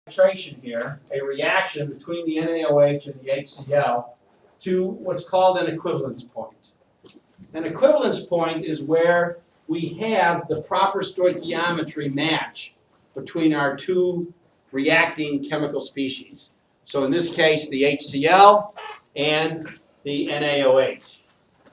concentration here, a reaction between the NaOH and the HCl to what's called an equivalence point. An equivalence point is where we have the proper stoichiometry match between our two reacting chemical species. So in this case, the HCl and the NaOH.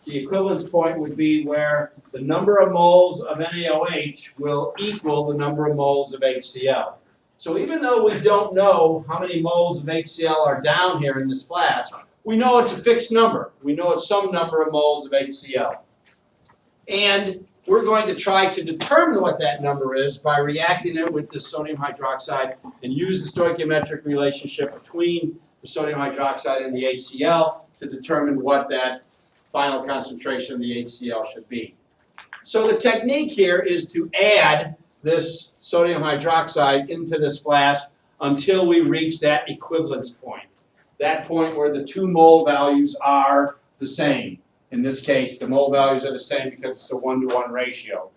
The equivalence point would be where the number of moles of NaOH will equal the number of moles of HCl. So even though we don't know how many moles of HCl are down here in this flask, we know it's a fixed number. We know it's some number of moles of HCl. And we're going to try to determine what that number is by reacting it with the sodium hydroxide and use the stoichiometric relationship between the sodium hydroxide and the HCl to determine what that final concentration of the HCl should be. So the technique here is to add this sodium hydroxide into this flask until we reach that equivalence point. That point where the two mole values are the same. In this case, the mole values are the same because it's a 1-to-1 ratio.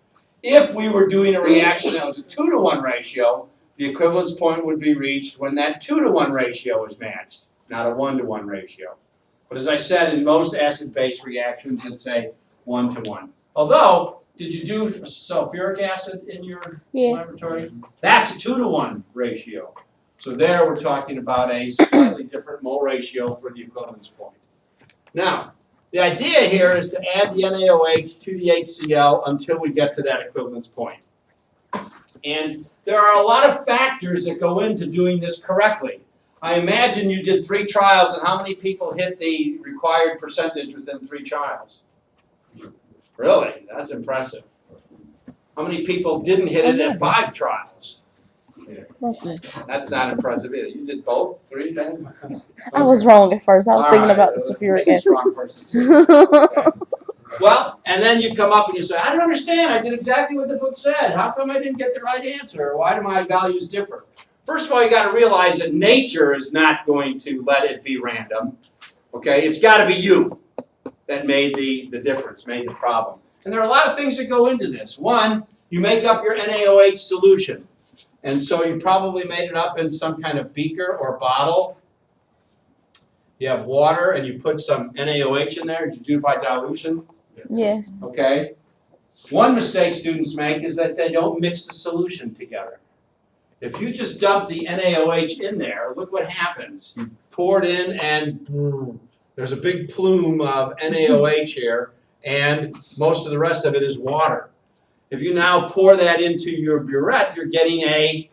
If we were doing a reaction that was a 2-to-1 ratio, the equivalence point would be reached when that 2-to-1 ratio is matched, not a 1-to-1 ratio. But as I said, in most acid-base reactions, it's a 1-to-1. Although, did you do sulfuric acid in your laboratory? That's a 2-to-1 ratio. So there we're talking about a slightly different mole ratio for the equivalence point. Now, the idea here is to add the NaOH to the HCl until we get to that equivalence point. And there are a lot of factors that go into doing this correctly. I imagine you did 3 trials, and how many people hit the required percentage within 3 trials? Really? That's impressive. How many people didn't hit it at 5 trials? That's not impressive either. You did both? 3 then? I was wrong at first. I was thinking about the sulfuric acid. Okay. Well, and then you come up and you say, I don't understand. I did exactly what the book said. How come I didn't get the right answer? Why do my values differ? First of all, you got to realize that nature is not going to let it be random. Okay? It's got to be you that made the difference, made the problem. And there are a lot of things that go into this. One, you make up your NaOH solution. And so you probably made it up in some kind of beaker or bottle. You have water and you put some NaOH in there. Did you do it by dilution? Yes. Okay. One mistake students make is that they don't mix the solution together. If you just dump the NaOH in there, look what happens. You pour it in and there's a big plume of NaOH here, and most of the rest of it is water. If you now pour that into your burette, you're getting a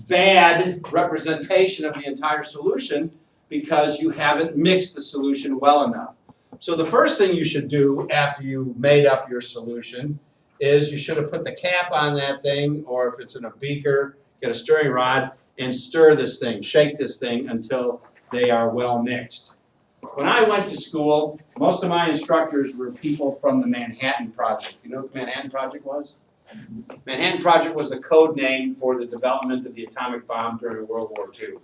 bad representation of the entire solution because you haven't mixed the solution well enough. So the first thing you should do after you made up your solution is you should have put the cap on that thing, or if it's in a beaker, get a stirring rod and stir this thing, shake this thing until they are well mixed. When I went to school, most of my instructors were people from the Manhattan Project. You know what the Manhattan Project was? Manhattan Project was the code name for the development of the atomic bomb during World War II.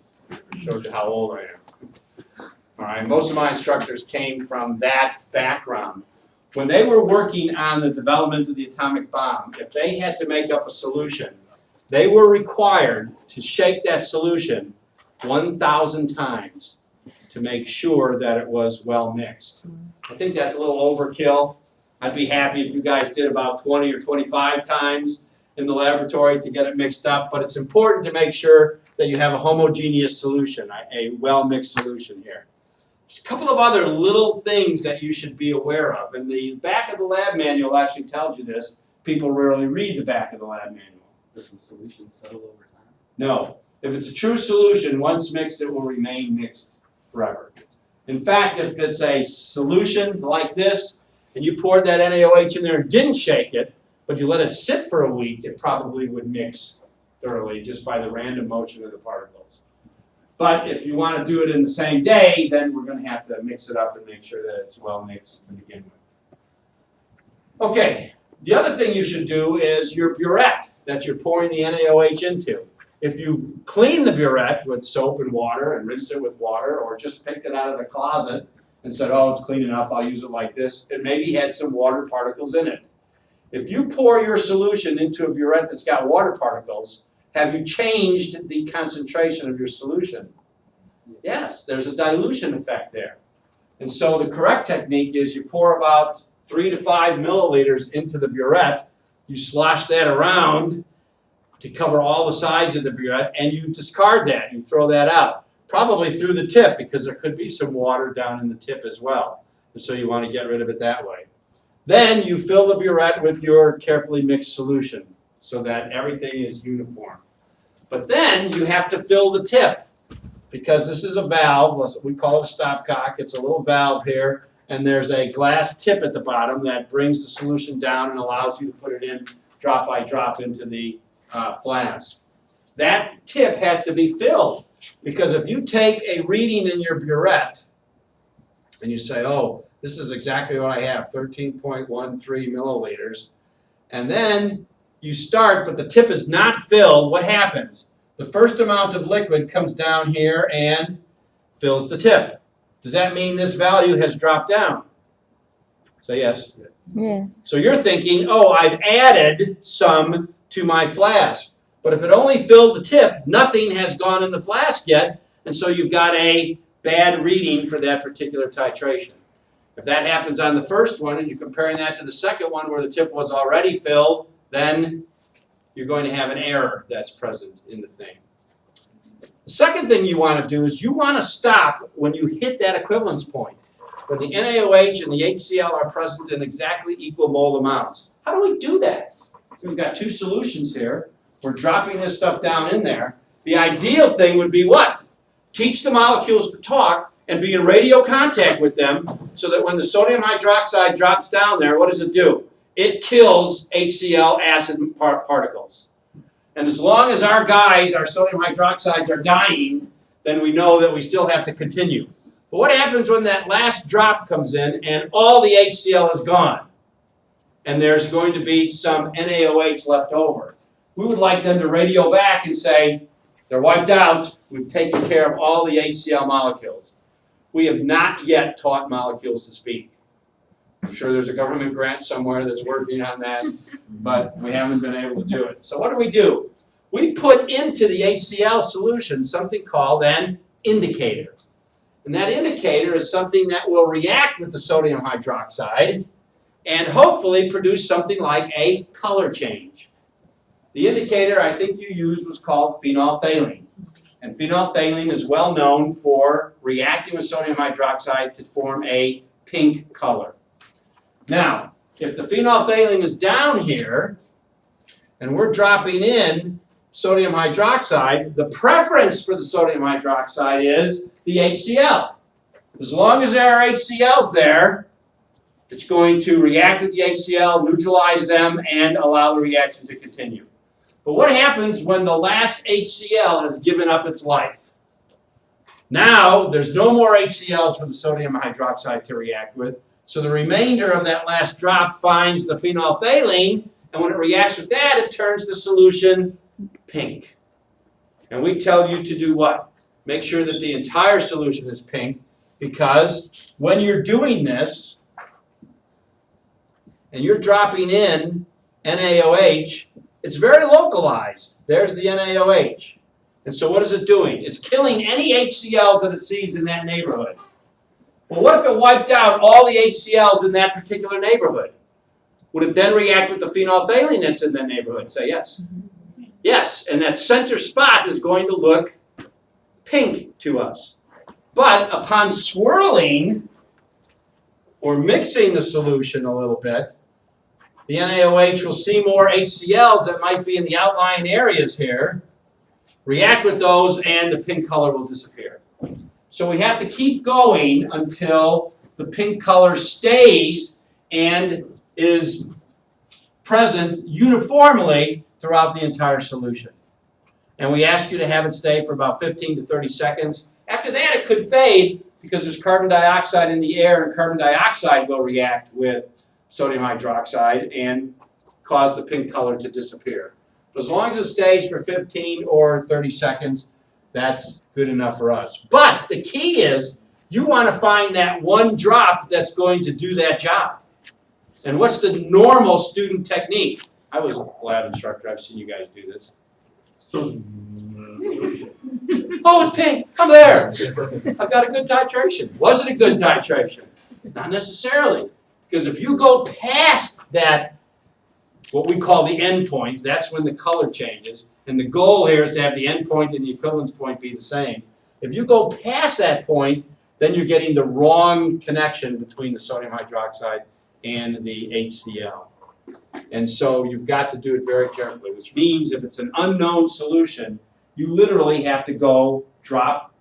Shows you how old I am. All right, most of my instructors came from that background. When they were working on the development of the atomic bomb, if they had to make up a solution, they were required to shake that solution 1,000 times to make sure that it was well mixed. I think that's a little overkill. I'd be happy if you guys did about 20 or 25 times in the laboratory to get it mixed up, but it's important to make sure that you have a homogeneous solution, a well-mixed solution here. There's a couple of other little things that you should be aware of, and the back of the lab manual actually tells you this. People rarely read the back of the lab manual. Does the solution settle over time? No. If it's a true solution, once mixed, it will remain mixed forever. In fact, if it's a solution like this, and you poured that NaOH in there and didn't shake it, but you let it sit for a week, it probably would mix thoroughly just by the random motion of the particles. But if you want to do it in the same day, then we're going to have to mix it up and make sure that it's well mixed to begin with. Okay, the other thing you should do is your burette that you're pouring the NaOH into. If you clean the burette with soap and water and rinsed it with water, or just picked it out of the closet and said, oh, it's clean enough, I'll use it like this, it maybe had some water particles in it. If you pour your solution into a burette that's got water particles, Have you changed the concentration of your solution? Yes, there's a dilution effect there. And so the correct technique is you pour about 3 to 5 milliliters into the burette, you slosh that around to cover all the sides of the burette, and you discard that, you throw that out. Probably through the tip, because there could be some water down in the tip as well. And so you want to get rid of it that way. Then you fill the burette with your carefully mixed solution so that everything is uniform. But then you have to fill the tip, because this is a valve, we call it a stopcock. It's a little valve here, and there's a glass tip at the bottom that brings the solution down and allows you to put it in drop by drop into the flask. That tip has to be filled, because if you take a reading in your burette and you say, oh, this is exactly what I have, 13.13 milliliters, and then you start, but the tip is not filled, what happens? The first amount of liquid comes down here and fills the tip. Does that mean this value has dropped down? Say yes. Yes. So you're thinking, oh, I've added some to my flask. But if it only filled the tip, nothing has gone in the flask yet, and so you've got a bad reading for that particular titration. If that happens on the first one and you're comparing that to the second one where the tip was already filled, then you're going to have an error that's present in the thing. The second thing you want to do is you want to stop when you hit that equivalence point, when the NaOH and the HCl are present in exactly equal mole amounts. How do we do that? So we've got two solutions here. We're dropping this stuff down in there. The ideal thing would be what? Teach the molecules to talk and be in radio contact with them so that when the sodium hydroxide drops down there, what does it do? It kills HCl acid particles. And as long as our guys, our sodium hydroxides, are dying, then we know that we still have to continue. But what happens when that last drop comes in and all the HCl is gone? And there's going to be some NaOH left over. We would like them to radio back and say, they're wiped out, we've taken care of all the HCl molecules. We have not yet taught molecules to speak. I'm sure there's a government grant somewhere that's working on that, but we haven't been able to do it. So what do? We put into the HCl solution something called an indicator. And that indicator is something that will react with the sodium hydroxide and hopefully produce something like a color change. The indicator I think you used was called phenolphthalein. And phenolphthalein is well known for reacting with sodium hydroxide to form a pink color. Now, if the phenolphthalein is down here, and we're dropping in sodium hydroxide, the preference for the sodium hydroxide is the HCl. As long as there are HCl's there, it's going to react with the HCl, neutralize them, and allow the reaction to continue. But what happens when the last HCl has given up its life? Now, there's no more HCl's for the sodium hydroxide to react with, so the remainder of that last drop finds the phenolphthalein, and when it reacts with that, it turns the solution pink. And we tell you to do what? Make sure that the entire solution is pink, because when you're doing this, and you're dropping in NaOH, it's very localized. There's the NaOH. And so what is it doing? It's killing any HCl's that it sees in that neighborhood. Well, what if it wiped out all the HCl's in that particular neighborhood? Would it then react with the phenolphthalein that's in that neighborhood? Say yes. Yes, and that center spot is going to look pink to us. But upon swirling or mixing the solution a little bit, the NaOH will see more HCl's that might be in the outlying areas here, react with those, and the pink color will disappear. So we have to keep going until the pink color stays and is present uniformly throughout the entire solution. And we ask you to have it stay for about 15 to 30 seconds. After that, it could fade because there's carbon dioxide in the air, and carbon dioxide will react with sodium hydroxide and cause the pink color to disappear. But as long as it stays for 15 or 30 seconds, that's good enough for us. But the key is you want to find that one drop that's going to do that job. And what's the normal student technique? I was a lab instructor. I've seen you guys do this. Oh, it's pink. I'm there. I've got a good titration. Was it a good titration? Not necessarily. Because if you go past that, what we call the endpoint, that's when the color changes. And the goal here is to have the endpoint and the equivalence point be the same. If you go past that point, then you're getting the wrong connection between the sodium hydroxide and the HCl. And so you've got to do it very carefully, which means if it's an unknown solution, you literally have to go drop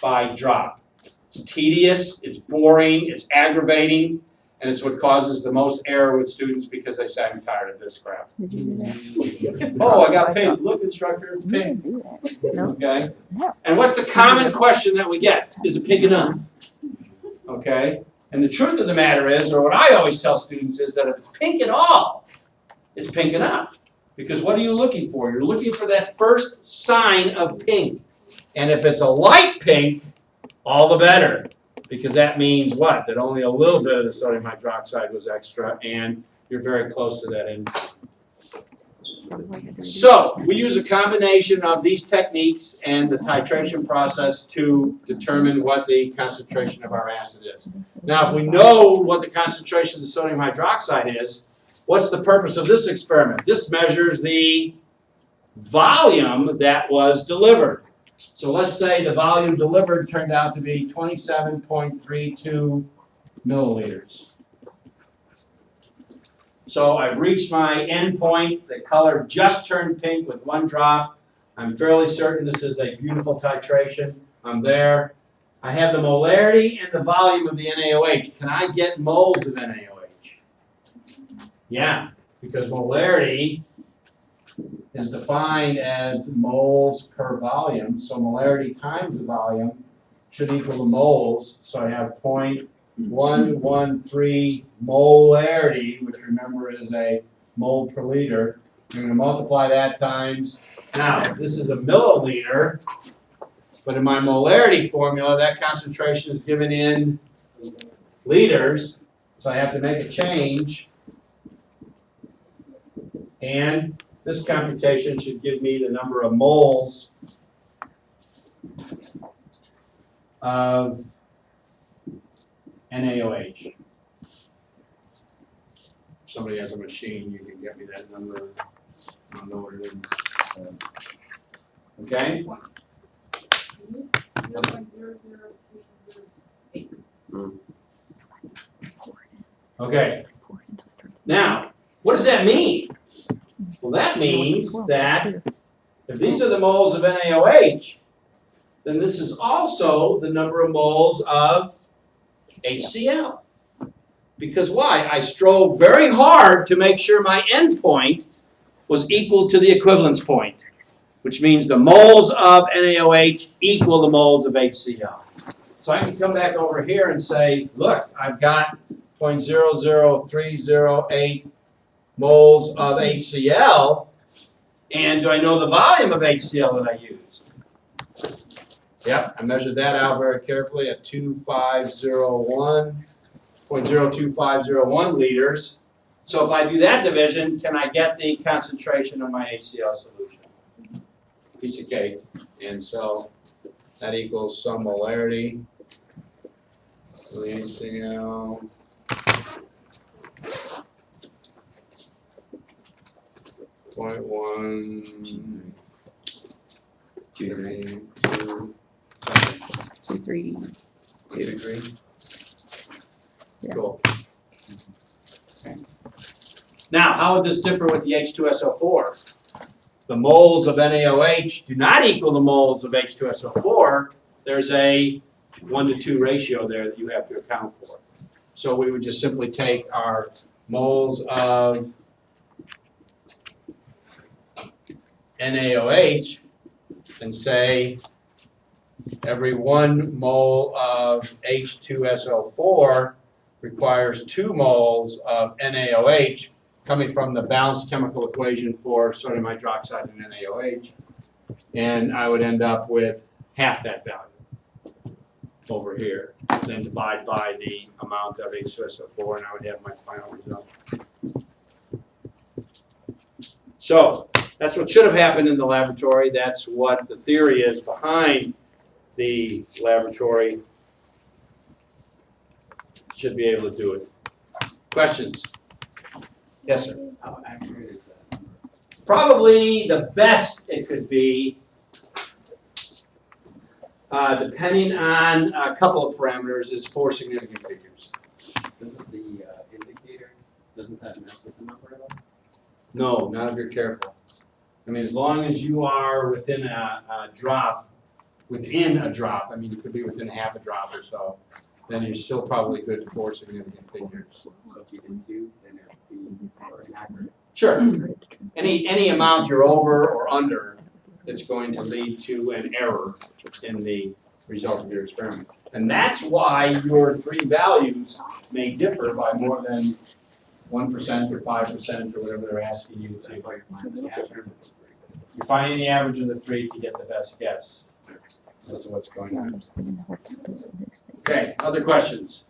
by drop. It's tedious, it's boring, it's aggravating, and it's what causes the most error with students because they say, I'm tired of this crap. Did you do that? Oh, I got pink. Look, instructor, it's You pink. didn't do that. No. Okay? No. And what's the common question that we get? Is it pink enough? Okay? And the truth of the matter is, or what I always tell students is that if it's pink at all, it's pink enough. Because what are you looking for? You're looking for that first sign of pink. And if it's a light pink, all the better. Because that means what? That only a little bit of the sodium hydroxide was extra, and you're very close to that end. So, we use a combination of these techniques and the titration process to determine what the concentration of our acid is. Now, if we know what the concentration of the sodium hydroxide is, what's the purpose of this experiment? This measures the volume that was delivered. So let's say the volume delivered turned out to be 27.32 milliliters. So I've reached my endpoint. The color just turned pink with one drop. I'm fairly certain this is a beautiful titration. I'm there. I have the molarity and the volume of the NaOH. Can I get moles of NaOH? Yeah, because molarity is defined as moles per volume. So molarity times the volume should equal the moles. So I have 0.113 molarity, which remember is a mole per liter. I'm going to multiply that times. Now, this is a milliliter, but in my molarity formula, that concentration is given in liters. So I have to make a change. And this computation should give me the number of moles of NaOH. If somebody has a machine, you can get me that number. I don't know what it is. Okay? 0.00308. Okay. Now, what does that mean? Well, that means that if these are the moles of NaOH, then this is also the number of moles of HCl. Because why? I strove very hard to make sure my endpoint was equal to the equivalence point, which means the moles of NaOH equal the moles of HCl. So I can come back over here and say, look, I've got 0.00308 moles of HCl, and do I know the volume of HCl that I used? Yep, I measured that out very carefully at 0.02501 liters. So if I do that division, can I get the concentration of my HCl solution? Piece of cake. And so that equals some molarity of the HCl. Point 1, 2, 3, 2, 2, 3. 2, 3. Yeah. Cool. Okay. Now, how would this differ with the H2SO4? The moles of NaOH do not equal the moles of H2SO4. There's a 1-to-2 ratio there that you have to account for. So we would just simply take our moles of NaOH and say every 1 mole of H2SO4 requires 2 moles of NaOH coming from the balanced chemical equation for sodium hydroxide and NaOH. And I would end up with half that value over here. Then divide by the amount of H2SO4 and I would have my final result. So That's what should have happened in the laboratory. That's what the theory is behind the laboratory. Should be able to do it. Questions? Yes, sir. How accurate is that number? Probably the best it could be, depending on a couple of parameters, is 4 significant figures. Doesn't the indicator, doesn't that mess with the number at all? No, not if you're careful. I mean, as long as you are within a drop, I mean, you could be within half a drop or so, then you're still probably good to 4 significant figures. So if you did 2, then it would be more inaccurate. Sure. Any amount you're over or under, it's going to lead to an error in the result of your experiment. And that's why your 3 values may differ by more than 1% or 5% or whatever they're asking you to. That's why you're finding the average. You're finding the average of the 3 to get the best guess as to what's going on. Okay, other questions?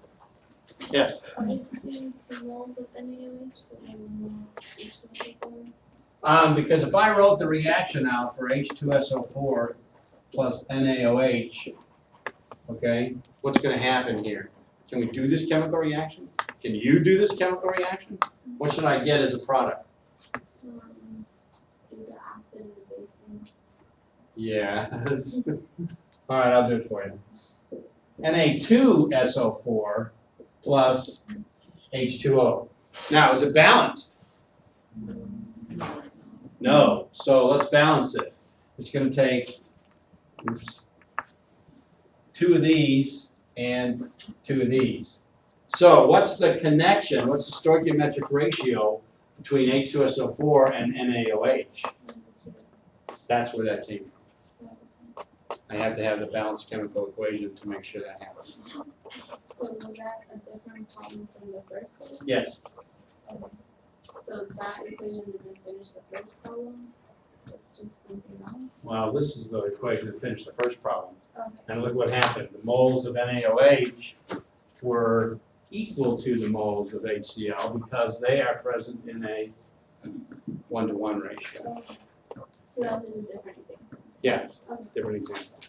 Yes? Are you comparing 2 moles of NaOH and H2SO4? Because if I wrote the reaction out for H2SO4 plus NaOH, okay, what's going to happen here? Can we do this chemical reaction? Can you do this chemical reaction? What should I get as a product? Either acid or base thing. Yeah. All right, I'll do it for you. Na2SO4 plus H2O. Now, is it balanced? No. So let's balance it. It's going to take 2 of these and 2 of these. So what's the connection? What's the stoichiometric ratio between H2SO4 and NaOH? That's where that came from. I have to have the balanced chemical equation to make sure that happens. So was that a different problem from the first one? Yes. Okay. So that equation doesn't finish the first problem? It's just something else? Well, this is the equation that finished the first problem. Okay. And look what happened. The moles of NaOH were equal to the moles of HCl because they are present in a 1-to-1 ratio. Okay. So that is a different thing. Yeah, Okay. different example.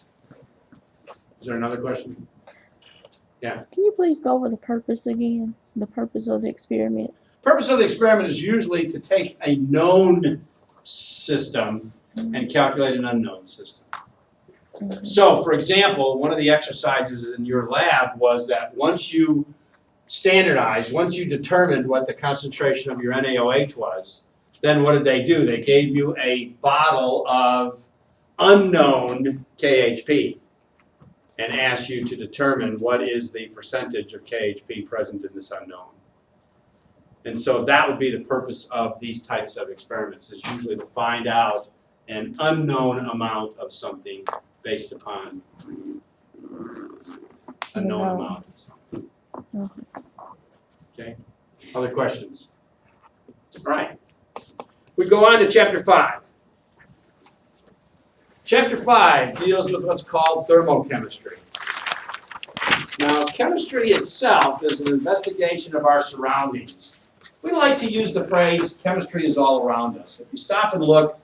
Is there another question? Can you please go over the purpose again? The purpose of the experiment? Purpose of the experiment is usually to take a known system and calculate an unknown system. So, for example, one of the exercises in your lab was that once you standardized, once you determined what the concentration of your NaOH was, then what did they do? They gave you a bottle of unknown KHP and asked you to determine what is the percentage of KHP present in this unknown. And so that would be the purpose of these types of experiments, is usually to find out an unknown amount of something based upon a known amount of something. Okay? Other questions? All right. We go on to chapter 5. Chapter 5 deals with what's called thermochemistry. Now, chemistry itself is an investigation of our surroundings. We like to use the phrase, chemistry is all around us. If you stop and look,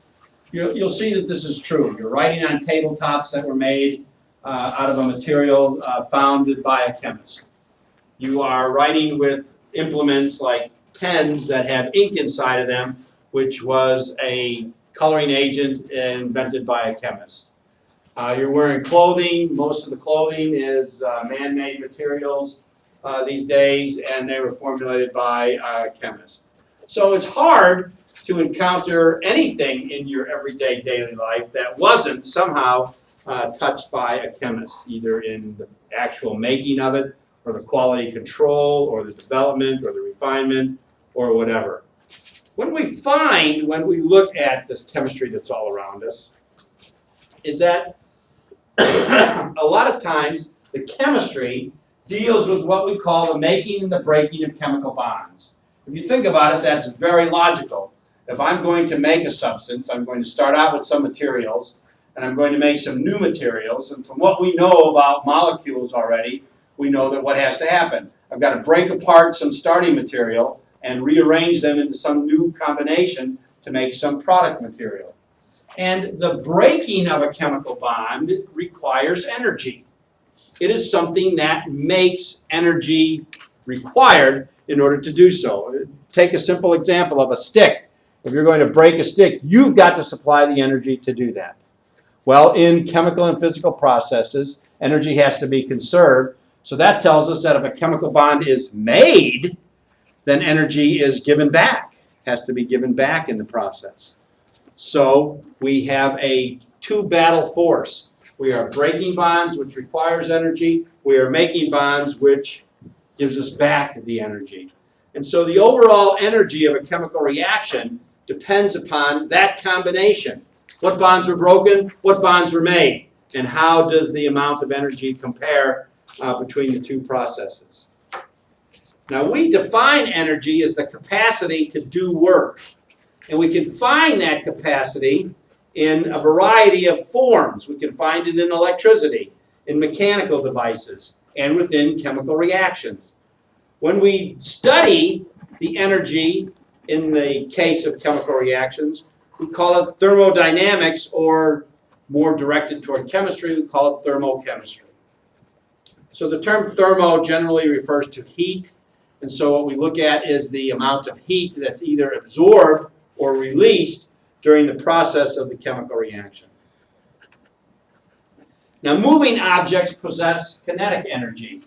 you'll see that this is true. You're writing on tabletops that were made out of a material founded by a chemist. You are writing with implements like pens that have ink inside of them, which was a coloring agent invented by a chemist. You're wearing clothing. Most of the clothing is man-made materials these days, and they were formulated by a chemist. So it's hard to encounter anything in your everyday daily life that wasn't somehow touched by a chemist, either in the actual making of it, or the quality control, or the development, or the refinement, or whatever. What we find when we look at this chemistry that's all around us is that a lot of times the chemistry deals with what we call the making and the breaking of chemical bonds. If you think about it, that's very logical. If I'm going to make a substance, I'm going to start out with some materials, and I'm going to make some new materials, and from what we know about molecules already, we know that what has to happen. I've got to break apart some starting material and rearrange them into some new combination to make some product material. And the breaking of a chemical bond requires energy. It is something that makes energy required in order to do so. Take a simple example of a stick. If you're going to break a stick, you've got to supply the energy to do that. Well, in chemical and physical processes, energy has to be conserved. So that tells us that if a chemical bond is made, then energy is given back, has to be given back in the process. So we have a two-battle force. We are breaking bonds, which requires energy. We are making bonds, which gives us back the energy. And so the overall energy of a chemical reaction depends upon that combination. What bonds were broken, what bonds were made, and how does the amount of energy compare between the two processes. Now we define energy as the capacity to do work. And we can find that capacity in a variety of forms. We can find it in electricity, in mechanical devices, and within chemical reactions. When we study the energy in the case of chemical reactions, we call it thermodynamics, or more directed toward chemistry, we call it thermochemistry. So the term thermo generally refers to heat, and so what we look at is the amount of heat that's either absorbed or released during the process of the chemical reaction. Now, moving objects possess kinetic energy.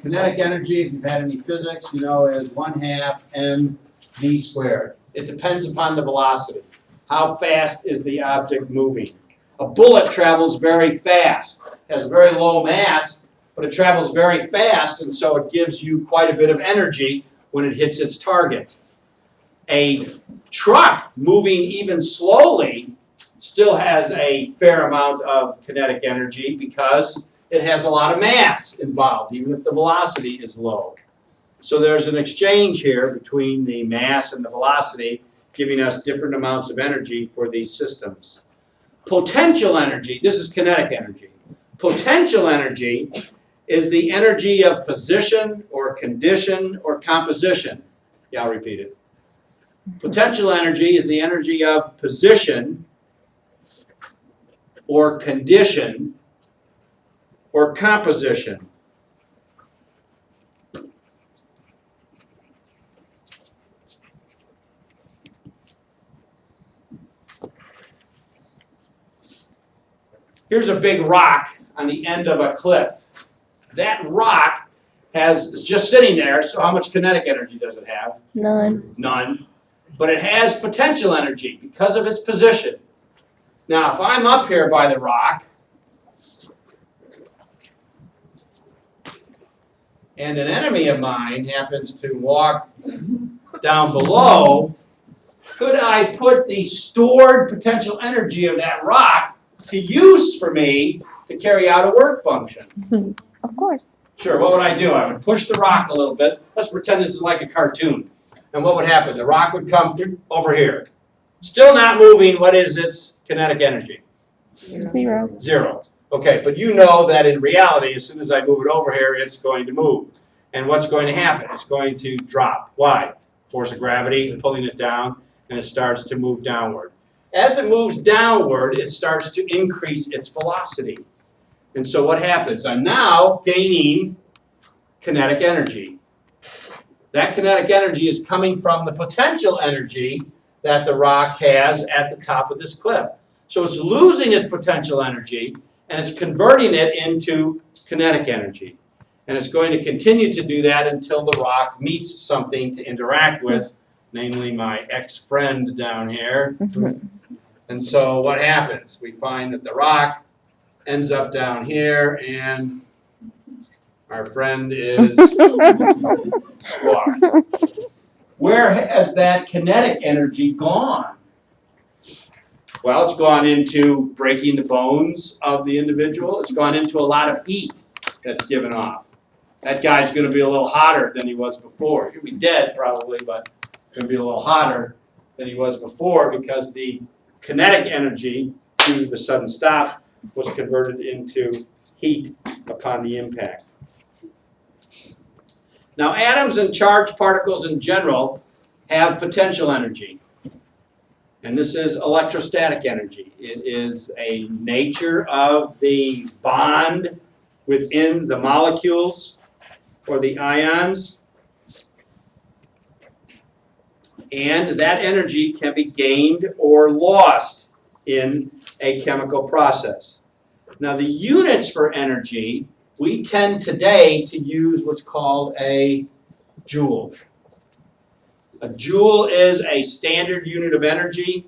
Kinetic energy, if you've had any physics, you know, is 1/2 mv squared. It depends upon the velocity. How fast is the object moving? A bullet travels very fast, has very low mass, but it travels very fast, and so it gives you quite a bit of energy when it hits its target. A truck moving even slowly still has a fair amount of kinetic energy because it has a lot of mass involved, even if the velocity is low. So there's an exchange here between the mass and the velocity, giving us different amounts of energy for these systems. Potential energy, this is kinetic energy. Potential energy is the energy of position or condition or composition. Yeah, I'll repeat it. Potential energy is the energy of position or condition or composition. Here's a big rock on the end of a cliff. That rock is just sitting there, so how much kinetic energy does it have? None. None. But it has potential energy because of its position. Now, if I'm up here by the rock, and an enemy of mine happens to walk down below, could I put the stored potential energy of that rock to use for me to carry out a work function? Of course. Sure, what would I do? I would push the rock a little bit. Let's pretend this is like a cartoon. And what would happen? The rock would come over here. Still not moving. What is its kinetic energy? 0. 0. Okay, but you know that in reality, as soon as I move it over here, it's going to move. And what's going to happen? It's going to drop. Why? Force of gravity pulling it down, and it starts to move downward. As it moves downward, it starts to increase its velocity. And so what happens? I'm now gaining kinetic energy. That kinetic energy is coming from the potential energy that the rock has at the top of this cliff. So it's losing its potential energy, and it's converting it into kinetic energy. And it's going to continue to do that until the rock meets something to interact with, namely my ex-friend down here. And so what happens? We find that the rock ends up down here, and our friend is squashed. Where has that kinetic energy gone? Well, it's gone into breaking the bones of the individual. It's gone into a lot of heat that's given off. That guy's going to be a little hotter than he was before. He'll be dead probably, but going to be a little hotter than he was before because the kinetic energy due to the sudden stop was converted into heat upon the impact. Now, atoms and charged particles in general have potential energy. And this is electrostatic energy. It is a nature of the bond within the molecules or the ions. And that energy can be gained or lost in a chemical process. Now the units for energy, we tend today to use what's called a joule. A joule is a standard unit of energy.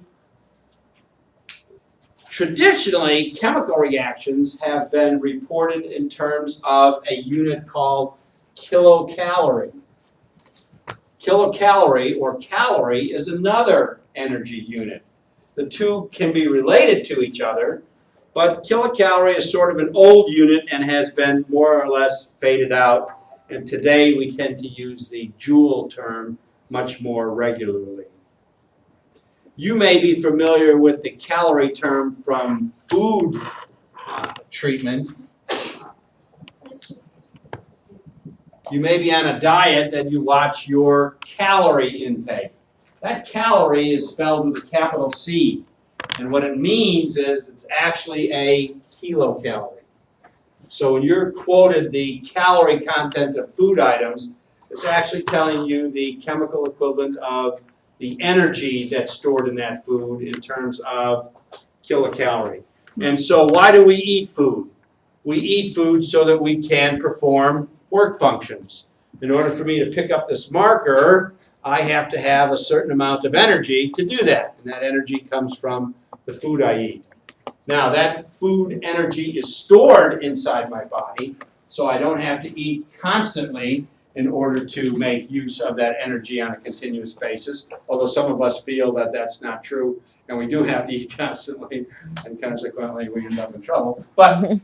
Traditionally, chemical reactions have been reported in terms of a unit called kilocalorie. Kilocalorie or calorie is another energy unit. The two can be related to each other, but kilocalorie is sort of an old unit and has been more or less faded out. And today we tend to use the joule term much more regularly. You may be familiar with the calorie term from food treatment. You may be on a diet and you watch your calorie intake. That calorie is spelled with a capital C. And what it means is it's actually a kilocalorie. So when you're quoted the calorie content of food items, it's actually telling you the chemical equivalent of the energy that's stored in that food in terms of kilocalorie. And so why do we eat food? We eat food so that we can perform work functions. In order for me to pick up this marker, I have to have a certain amount of energy to do that. And that energy comes from the food I eat. Now that food energy is stored inside my body, so I don't have to eat constantly in order to make use of that energy on a continuous basis, although some of us feel that that's not true, and we do have to eat constantly, and consequently we end up in trouble. But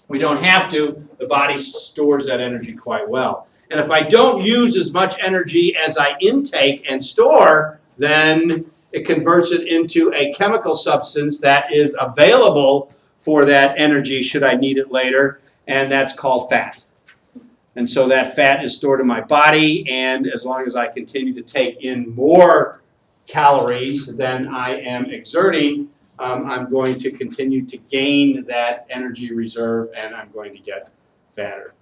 we don't have to. The body stores that energy quite well. And if I don't use as much energy as I intake and store, then it converts it into a chemical substance that is available for that energy should I need it later, and that's called fat. And so that fat is stored in my body, and as long as I continue to take in more calories than I am exerting, I'm going to continue to gain that energy reserve, and I'm going to get fatter.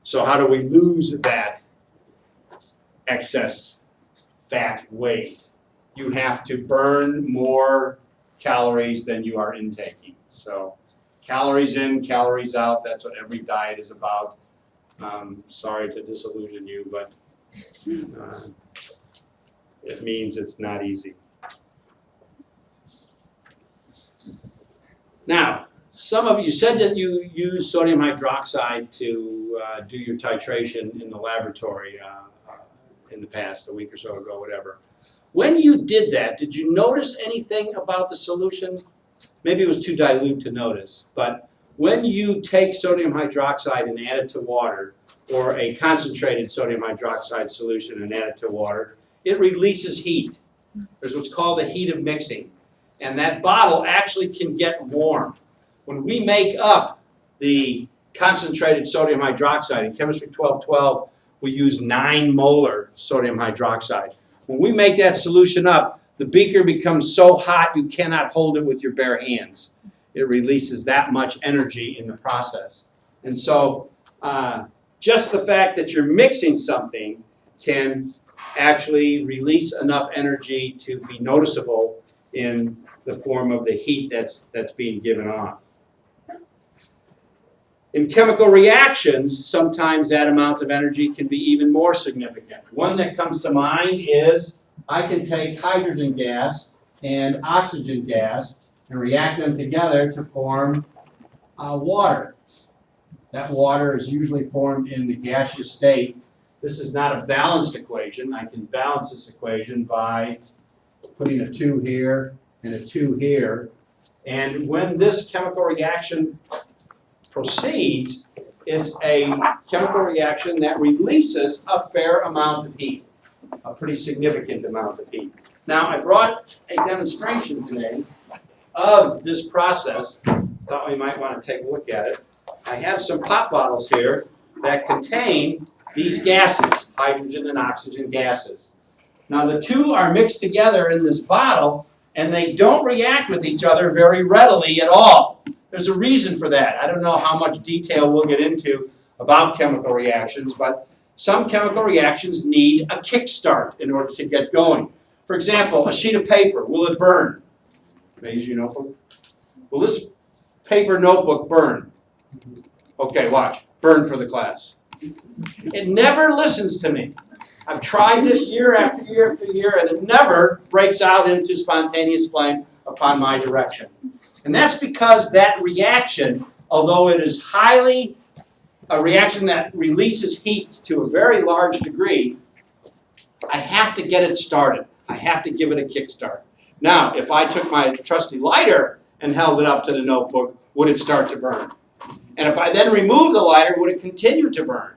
So how do we lose that excess fat weight? You have to burn more calories than you are intaking. So calories in, calories out, that's what every diet is about. Sorry to disillusion you, but it means it's not easy. Now, some of you said that you use sodium hydroxide to do your titration in the laboratory in the past, a week or so ago, whatever. When you did that, did you notice anything about the solution? Maybe it was too dilute to notice, but when you take sodium hydroxide and add it to water, or a concentrated sodium hydroxide solution and add it to water, it releases heat. There's what's called a heat of mixing. And that bottle actually can get warm. When we make up the concentrated sodium hydroxide, in chemistry 1212, we use 9 molar sodium hydroxide. When we make that solution up, the beaker becomes so hot you cannot hold it with your bare hands. It releases that much energy in the process. And so just the fact that you're mixing something can actually release enough energy to be noticeable in the form of the heat that's being given off. In chemical reactions, sometimes that amount of energy can be even more significant. One that comes to mind is I can take hydrogen gas and oxygen gas and react them together to form water. That water is usually formed in the gaseous state. This is not a balanced equation. I can balance this equation by putting a 2 here and a 2 here. And when this chemical reaction proceeds, it's a chemical reaction that releases a fair amount of heat, a pretty significant amount of heat. Now, I brought a demonstration today of this process. Thought we might want to take a look at it. I have some pop bottles here that contain these gases, hydrogen and oxygen gases. Now the two are mixed together in this bottle, and they don't react with each other very readily at all. There's a reason for that. I don't know how much detail we'll get into about chemical reactions, but some chemical reactions need a kickstart in order to get going. For example, a sheet of paper, will it burn? May I use your notebook? Will this paper notebook burn? Okay, watch. Burn for the class. It never listens to me. I've tried this year after year after year, and it never breaks out into spontaneous flame upon my direction. And that's because that reaction, although it is highly a reaction that releases heat to a very large degree, I have to get it started. I have to give it a kickstart. Now, if I took my trusty lighter and held it up to the notebook, would it start to burn? And if I then remove the lighter, would it continue to burn?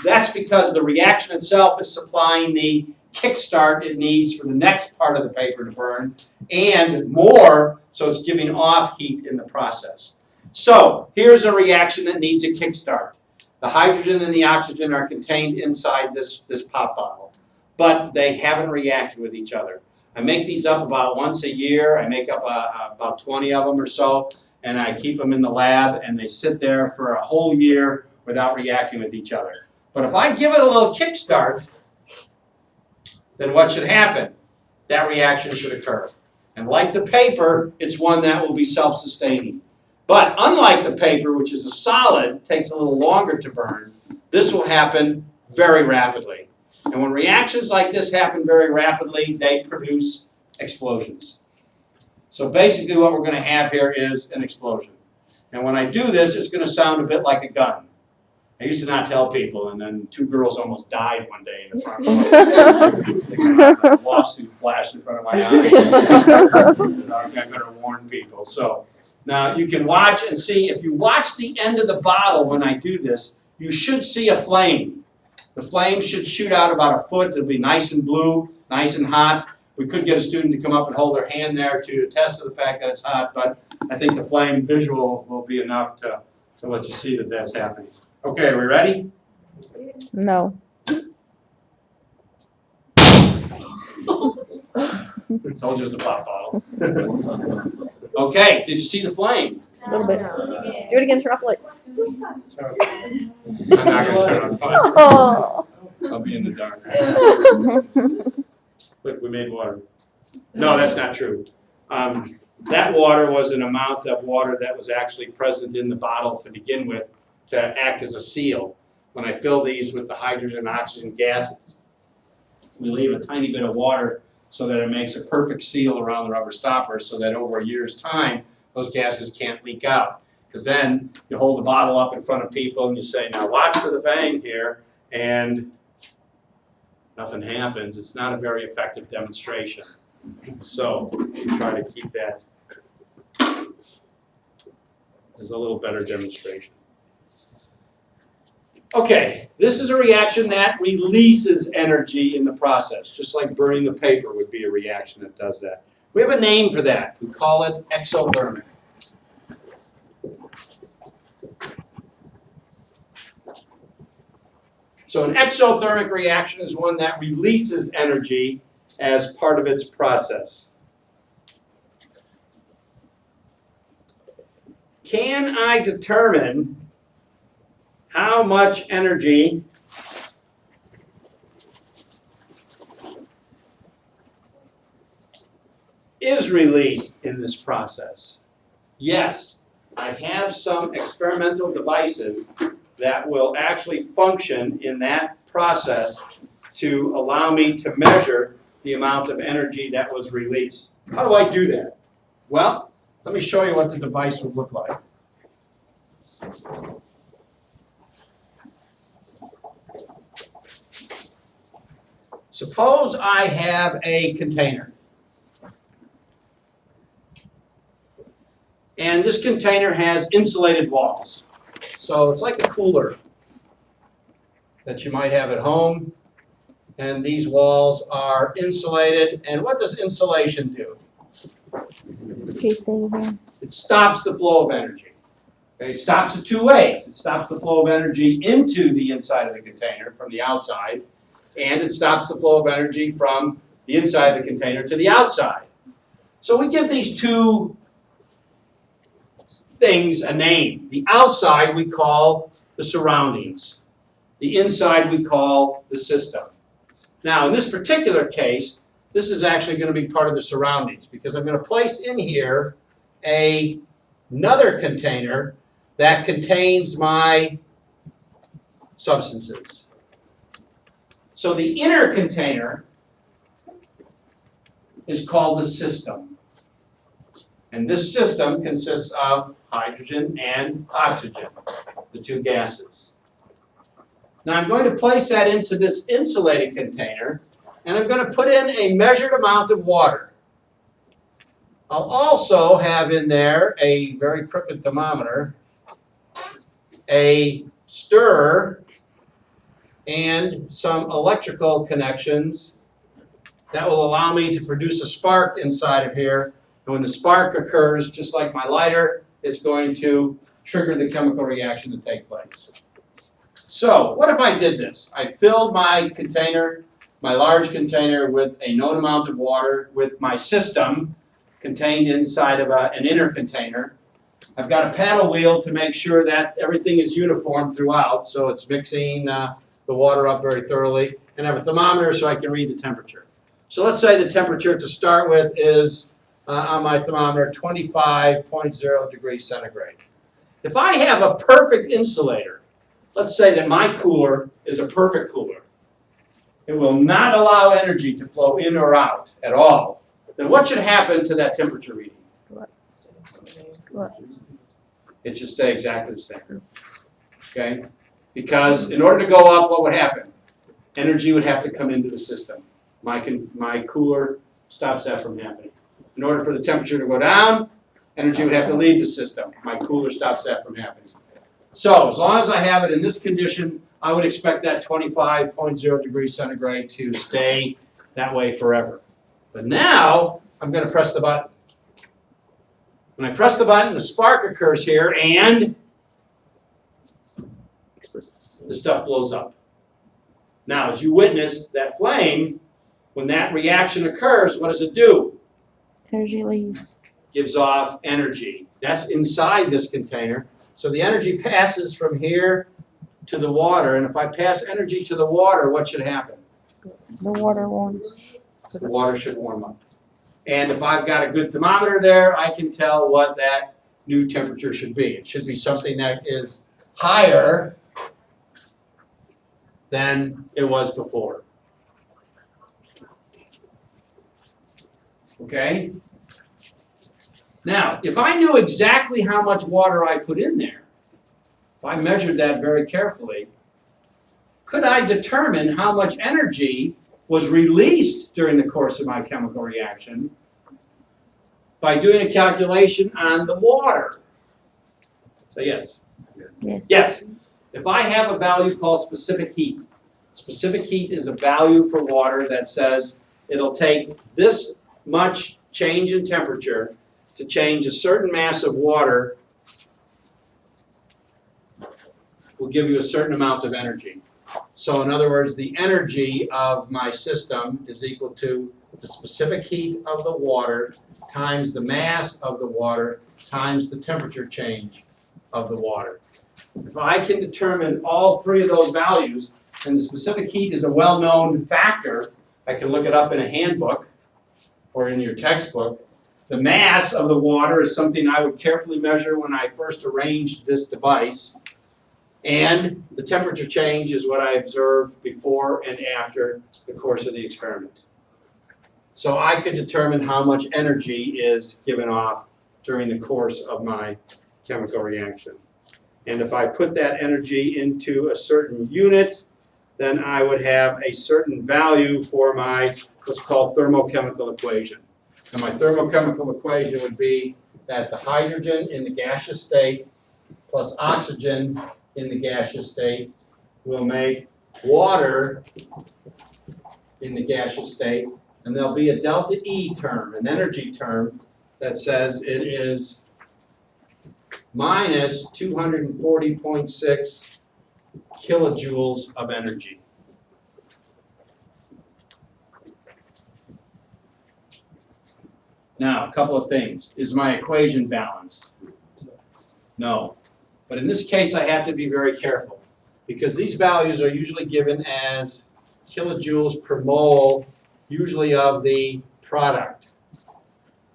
That's because the reaction itself is supplying the kickstart it needs for the next part of the paper to burn, and more, so it's giving off heat in the process. So, here's a reaction that needs a kickstart. The hydrogen and the oxygen are contained inside this pop bottle, but they haven't reacted with each other. I make these up about once a year. I make up about 20 of them or so, and I keep them in the lab, and they sit there for a whole year without reacting with each other. But if I give it a little kickstart, then what should happen? That reaction should occur. And like the paper, it's one that will be self-sustaining. But unlike the paper, which is a solid, takes a little longer to burn, this will happen very rapidly. And when reactions like this happen very rapidly, they produce explosions. So basically what we're going to have here is an explosion. And when I do this, it's going to sound a bit like a gun. I used to not tell people, and then 2 girls almost died one day in the front row. A lawsuit flashed in front of my eyes. And I better warn people. So now you can watch and see. If you watch the end of the bottle when I do this, you should see a flame. The flame should shoot out about a foot. It'll be nice and blue, nice and hot. We could get a student to come up and hold their hand there to attest to the fact that it's hot, but I think the flame visual will be enough to let you see that that's happening. Okay, are we ready? No. Told you it was a pop bottle. Okay, did you see the flame? A little bit. Do it again, roughly. I'm not going to turn on fire. Oh. I'll be in the dark. Look, we made water. No, that's not true. That water was an amount of water that was actually present in the bottle to begin with to act as a seal. When I fill these with the hydrogen and oxygen gases, we leave a tiny bit of water so that it makes a perfect seal around the rubber stopper so that over a year's time, those gases can't leak out. Because then you hold the bottle up in front of people and you say, now watch for the bang here, and nothing happens. It's not a very effective demonstration. So we try to keep that as a little better demonstration. Okay, this is a reaction that releases energy in the process, just like burning the paper would be a reaction that does that. We have a name for that. We call it exothermic. So an exothermic reaction is one that releases energy as part of its process. Can I determine how much energy is released in this process? Yes, I have some experimental devices that will actually function in that process to allow me to measure the amount of energy that was released. How do I do that? Well, let me show you what the device would look like. Suppose I have a container. And this container has insulated walls. So it's like a cooler that you might have at home. And these walls are insulated. And what does insulation do? Keep things in. It stops the flow of energy. Okay, it stops it 2 ways. It stops the flow of energy into the inside of the container from the outside. and it stops the flow of energy from the inside of the container to the outside. So we give these two things a name. The outside we call the surroundings. The inside we call the system. Now, in this particular case, this is actually going to be part of the surroundings because I'm going to place in here another container that contains my substances. So the inner container is called the system. And this system consists of hydrogen and oxygen, the two gases. Now I'm going to place that into this insulating container, and I'm going to put in a measured amount of water. I'll also have in there a very crooked thermometer, a stirrer, and some electrical connections that will allow me to produce a spark inside of here. And when the spark occurs, just like my lighter, it's going to trigger the chemical reaction to take place. So, what if I did this? I filled my container, my large container, with a known amount of water with my system contained inside of an inner container. I've got a paddle wheel to make sure that everything is uniform throughout, so it's mixing the water up very thoroughly, and I have a thermometer so I can read the temperature. So let's say the temperature to start with is, on my thermometer, 25.0 degrees centigrade. If I have a perfect insulator, let's say that my cooler is a perfect cooler, it will not allow energy to flow in or out at all, then what should happen to that temperature reading? What? It should stay exactly the same. Okay? Because in order to go up, what would happen? Energy would have to come into the system. My cooler stops that from happening. In order for the temperature to go down, energy would have to leave the system. My cooler stops that from happening. So, as long as I have it in this condition, I would expect that 25.0 degrees centigrade to stay that way forever. But now, I'm going to press the button. When I press the button, the spark occurs here, and the stuff blows up. Now, as you witness that flame, when that reaction occurs, what does it do? Energy leaves. Gives off energy. That's inside this container. So the energy passes from here to the water, and if I pass energy to the water, what should happen? The water warms. The water should warm up. And if I've got a good thermometer there, I can tell what that new temperature should be. It should be something that is higher than it was before. Okay? Now, if I knew exactly how much water I put in there, if I measured that very carefully, could I determine how much energy was released during the course of my chemical reaction by doing a calculation on the water? Say yes. Yes. Yes. If I have a value called specific heat, specific heat is a value for water that says it'll take this much change in temperature to change a certain mass of water, will give you a certain amount of energy. So in other words, the energy of my system is equal to the specific heat of the water times the mass of the water times the temperature change of the water. If I can determine all three of those values, and the specific heat is a well-known factor, I can look it up in a handbook or in your textbook. The mass of the water is something I would carefully measure when I first arranged this device. And the temperature change is what I observed before and after the course of the experiment. So I could determine how much energy is given off during the course of my chemical reaction. And if I put that energy into a certain unit, then I would have a certain value for my what's called thermochemical equation. And my thermochemical equation would be that the hydrogen in the gaseous state plus oxygen in the gaseous state will make water in the gaseous state, and there'll be a delta E term, an energy term, that says it is minus 240.6 kilojoules of energy. Now, a couple of things. Is my equation balanced? No. But in this case, I have to be very careful because these values are usually given as kilojoules per mole, usually of the product.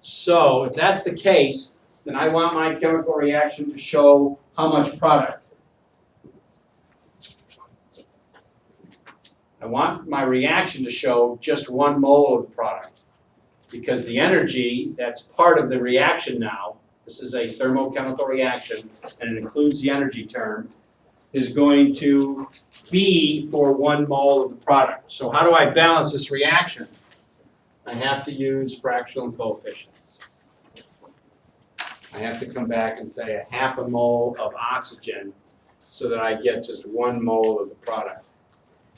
So if that's the case, then I want my chemical reaction to show how much product. I want my reaction to show just 1 mole of the product because the energy that's part of the reaction now, this is a thermochemical reaction and it includes the energy term, is going to be for 1 mole of the product. So how do I balance this reaction? I have to use fractional coefficients. I have to come back and say 1/2 mole of oxygen so that I get just 1 mole of the product.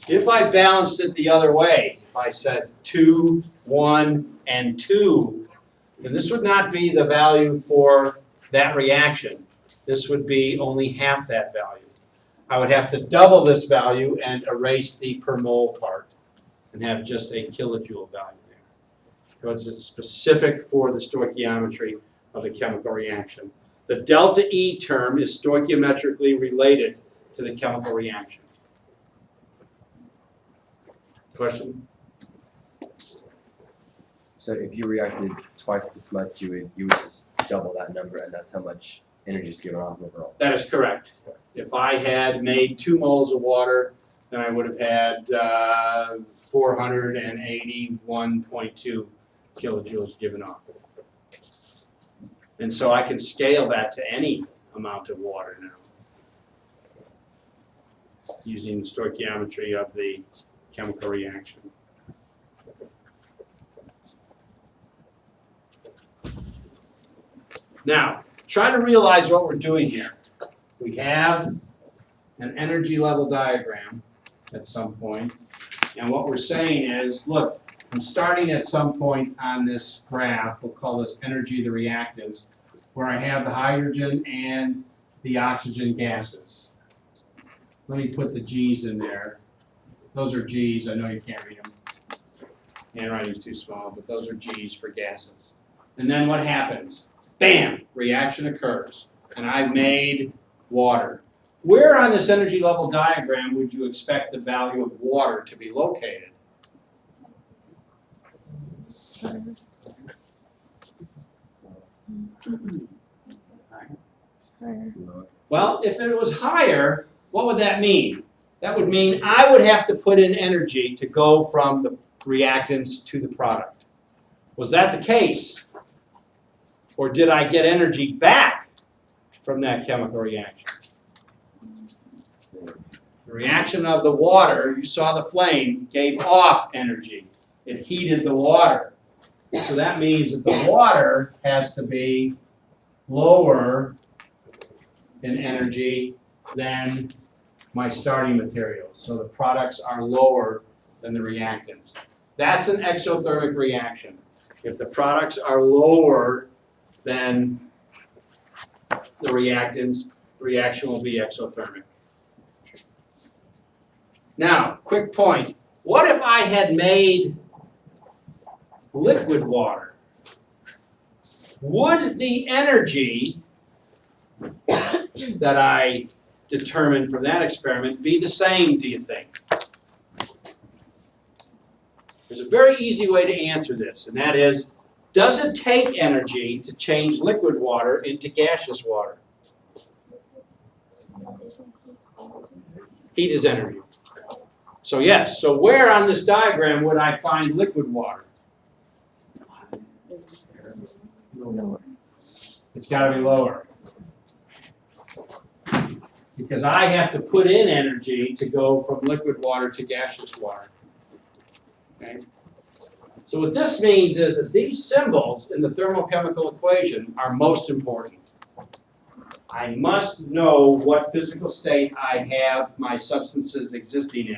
If I balanced it the other way, if I said 2, 1, and 2, then this would not be the value for that reaction. This would be only half that value. I would have to double this value and erase the per mole part and have just a kilojoule value there. Because it's specific for the stoichiometry of the chemical reaction. The delta E term is stoichiometrically related to the chemical reaction. Question? So if you reacted twice this much, you would just double that number, and that's how much energy is given off overall. That is correct. If I had made 2 moles of water, then I would have had 481.2 kilojoules given off. And so I can scale that to any amount of water now using the stoichiometry of the chemical reaction. Now, try to realize what we're doing here. We have an energy level diagram at some point, and what we're saying is, look, I'm starting at some point on this graph, we'll call this energy of the reactants, where I have the hydrogen and the oxygen gases. Let me put the G's in there. Those are G's, I know you can't read them. Handwriting's too small, but those are G's for gases. And then what happens? Bam! Reaction occurs. And I've made water. Where on this energy level diagram would you expect the value of water to be located? Well, if it was higher, what would that mean? That would mean I would have to put in energy to go from the reactants to the product. Was that the case? Or did I get energy back from that chemical reaction? The reaction of the water, you saw the flame, gave off energy. It heated the water. So that means that the water has to be lower in energy than my starting materials. So the products are lower than the reactants. That's an exothermic reaction. If the products are lower than the reactants, the reaction will be exothermic. Now, quick point. What if I had made liquid water? Would the energy that I determined from that experiment be the same, do you think? There's a very easy way to answer this, and that is, does it take energy to change liquid water into gaseous water? Heat is energy. So yes, so where on this diagram would I find liquid water? Lower. It's got to be lower. Because I have to put in energy to go from liquid water to gaseous water. Okay? So what this means is that these symbols in the thermochemical equation are most important. I must know what physical state I have my substances existing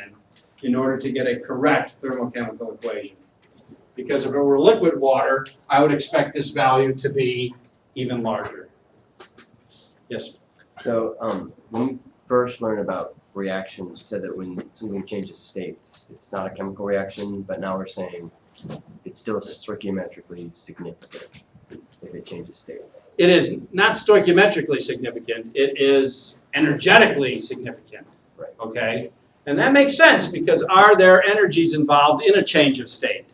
in order to get a correct thermochemical equation. Because if it were liquid water, I would expect this value to be even larger. Yes? So when we first learned about reactions, you said that when something changes states, it's not a chemical reaction, but now we're saying it's still stoichiometrically significant if it changes states. It is not stoichiometrically significant, it is energetically significant. Right. Okay? And that makes sense because are there energies involved in a change of state?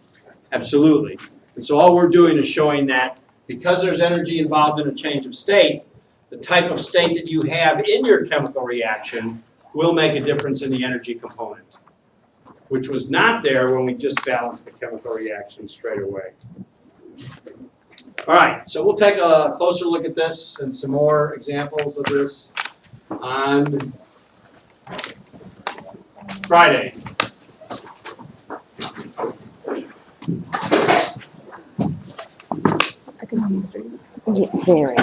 Absolutely. And so all we're doing is showing that because there's energy involved in a change of state, the type of state that you have in your chemical reaction will make a difference in the energy component, which was not there when we just balanced the chemical reaction straight away. All right, so we'll take a closer look at this and some more examples of this on Friday. Yeah, very.